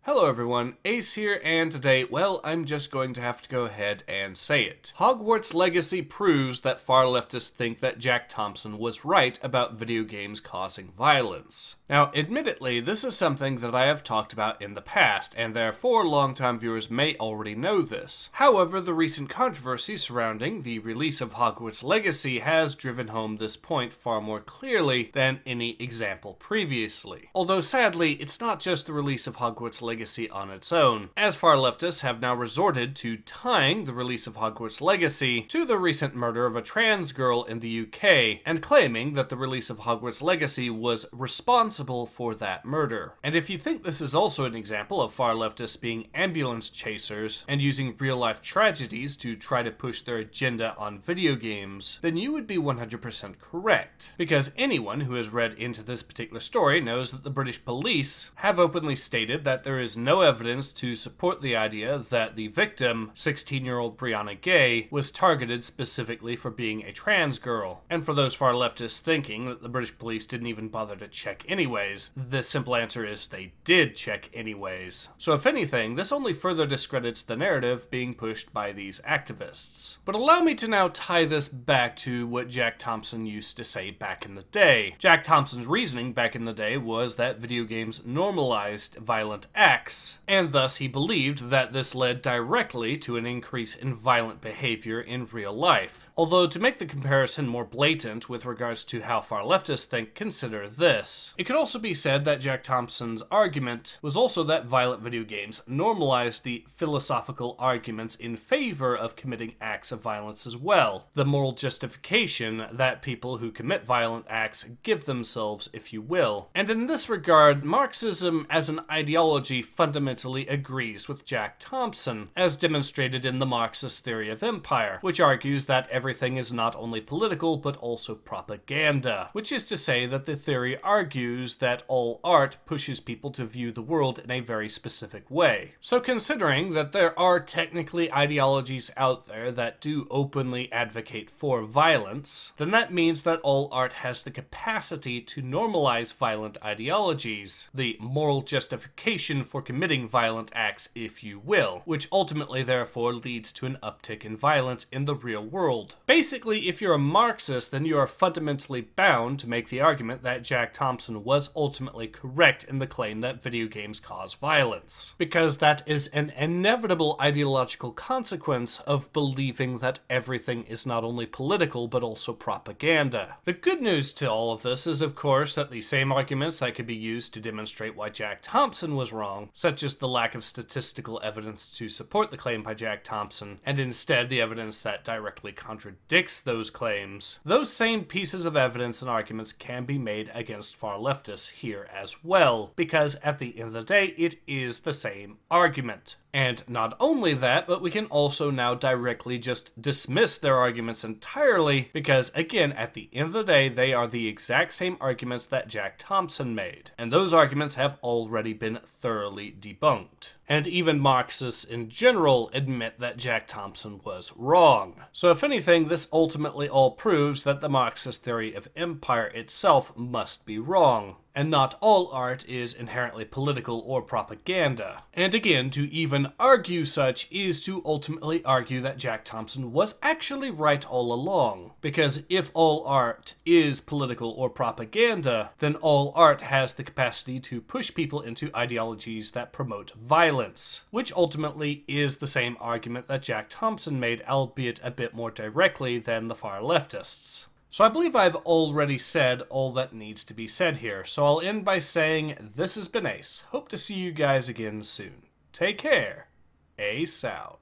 Hello everyone, Ace here, and today, well, I'm just going to have to go ahead and say it. Hogwarts Legacy proves that far leftists think that Jack Thompson was right about video games causing violence. Now, admittedly, this is something that I have talked about in the past, and therefore longtime viewers may already know this. However, the recent controversy surrounding the release of Hogwarts Legacy has driven home this point far more clearly than any example previously. Although sadly, it's not just the release of Hogwarts Legacy on its own, as far leftists have now resorted to tying the release of Hogwarts Legacy to the recent murder of a trans girl in the UK, and claiming that the release of Hogwarts Legacy was responsible for that murder. And if you think this is also an example of far leftists being ambulance chasers and using real-life tragedies to try to push their agenda on video games, then you would be 100% correct. Because anyone who has read into this particular story knows that the British police have openly stated that there is no evidence to support the idea that the victim, 16-year-old Brianna Gay, was targeted specifically for being a trans girl. And for those far leftists thinking that the British police didn't even bother to check anyways, the simple answer is they did check anyways. So if anything, this only further discredits the narrative being pushed by these activists. But allow me to now tie this back to what Jack Thompson used to say back in the day. Jack Thompson's reasoning back in the day was that video games normalized violent acts, and thus he believed that this led directly to an increase in violent behavior in real life. Although, to make the comparison more blatant with regards to how far leftists think, consider this. It could also be said that Jack Thompson's argument was also that violent video games normalized the philosophical arguments in favor of committing acts of violence as well. The moral justification that people who commit violent acts give themselves, if you will. And in this regard, Marxism as an ideology fundamentally agrees with Jack Thompson, as demonstrated in the Marxist theory of empire, which argues that everything is not only political but also propaganda, which is to say that the theory argues that all art pushes people to view the world in a very specific way. So considering that there are technically ideologies out there that do openly advocate for violence, then that means that all art has the capacity to normalize violent ideologies, the moral justification for committing violent acts, if you will, which ultimately therefore leads to an uptick in violence in the real world. Basically, if you're a Marxist, then you are fundamentally bound to make the argument that Jack Thompson was ultimately correct in the claim that video games cause violence, because that is an inevitable ideological consequence of believing that everything is not only political but also propaganda. The good news to all of this is, of course, that the same arguments that could be used to demonstrate why Jack Thompson was wrong, such as the lack of statistical evidence to support the claim by Jack Thompson, and instead the evidence that directly contradicts those claims, those same pieces of evidence and arguments can be made against far leftists here as well, because at the end of the day, it is the same argument. And not only that, but we can also now directly just dismiss their arguments entirely, because again, at the end of the day, they are the exact same arguments that Jack Thompson made. And those arguments have already been thoroughly debunked. And even Marxists in general admit that Jack Thompson was wrong. So if anything, this ultimately all proves that the Marxist theory of empire itself must be wrong, and not all art is inherently political or propaganda. And again, to even argue such is to ultimately argue that Jack Thompson was actually right all along. Because if all art is political or propaganda, then all art has the capacity to push people into ideologies that promote violence, which ultimately is the same argument that Jack Thompson made, albeit a bit more directly than the far leftists. So I believe I've already said all that needs to be said here, so I'll end by saying this has been Ace. Hope to see you guys again soon. Take care. Ace out.